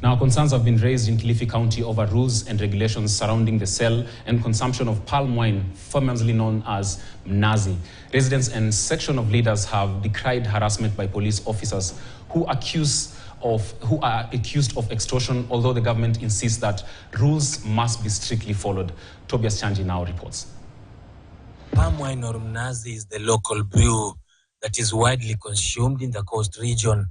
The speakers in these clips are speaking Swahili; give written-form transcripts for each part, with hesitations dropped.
Now, concerns have been raised in Kilifi County over rules and regulations surrounding the sale and consumption of palm wine, famously known as mnazi. Residents and section of leaders have decried harassment by police officers who are accused of extortion, although the government insists that rules must be strictly followed. Tobias Chanji now reports. Palm wine or mnazi is the local brew that is widely consumed in the coast region.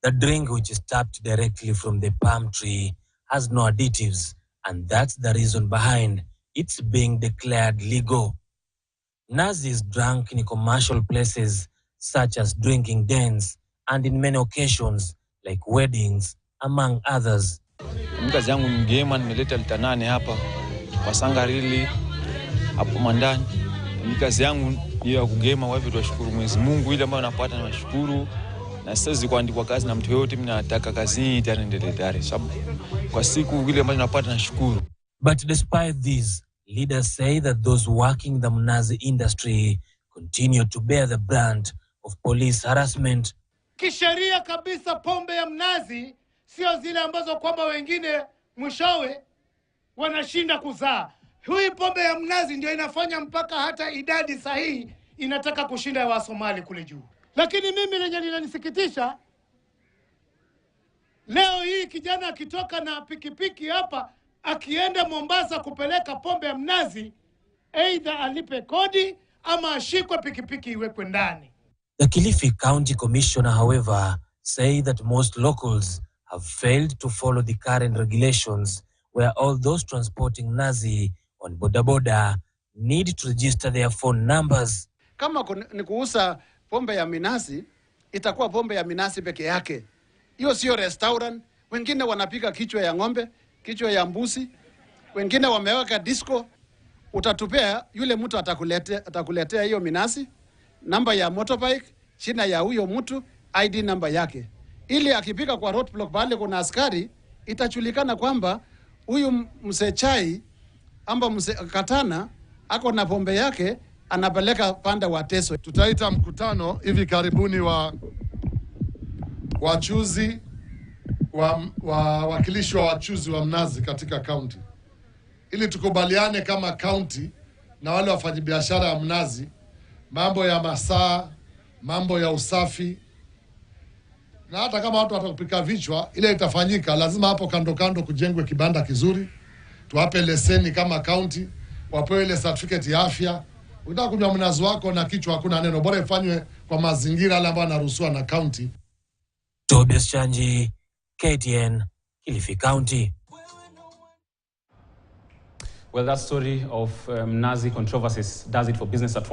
The drink, which is tapped directly from the palm tree, has no additives, and that's the reason behind its being declared legal. Mnazi is drunk in commercial places such as drinking dens and in many occasions like weddings, among others. Mkazi yangu mgema nimeleta lita 8 hapa kwa sangarili hapo mandani. Mkazi yangu ni ya kugema, kwa hivyo tunashukuru Mwenyezi Mungu ile ambayo napata, na nashukuru. Na siwezi kuandikwa kazi na mtu yote, mimi nataka kazi hii itaendelea tayari sababu kwa siku ile ambayo napata nashukuru. But despite this, leaders say that those working the mnazi industry continue to bear the brunt of police harassment. Kisheria kabisa, pombe ya mnazi sio zile ambazo kwamba wengine mwishowe wanashinda kuzaa. Hii pombe ya mnazi ndio inafanya mpaka hata idadi sahihi inataka kushinda ya Wasomali kule juu. Lakini mimi lenye linanisikitisha, leo hii kijana akitoka na pikipiki hapa akienda Mombasa kupeleka pombe ya mnazi, either alipe kodi ama ashikwe pikipiki iwekwe ndani. The Kilifi County Commissioner, however, say that most locals have failed to follow the current regulations, where all those transporting mnazi on boda need to register their phone numbers. Kama ni kuuza pombe ya minazi, itakuwa pombe ya minazi peke yake. Hiyo sio restaurant. Wengine wanapika kichwa ya ng'ombe, kichwa ya mbuzi, wengine wameweka disco. Utatupea yule mtu atakuletea hiyo minazi, namba ya motorbike, jina ya huyo mtu, ID namba yake. Ili akipika kwa roadblock pale kuna askari, itajulikana kwamba huyu mzee chai amba mzee katana ako na pombe yake, anapeleka panda wa Teso. Tutaita mkutano hivi karibuni wa wachuzi wakilishi wa wachuzi wa mnazi katika kaunti, ili tukubaliane kama kaunti na wale wafanyabiashara ya mnazi mambo ya masaa, mambo ya usafi, na hata kama watu watakupika vichwa, ile itafanyika. Lazima hapo kando kando kujengwe kibanda kizuri, tuwape leseni kama kaunti, wapewe ile certificate ya afya. Unataka kunywa mnazi wako na kichwa hakuna neno, bora ifanywe kwa mazingira yale ambayo yanaruhusiwa na kaunti. Tobias Chanji, KTN, Kilifi County. Well, that story of mnazi controversies does it for Business at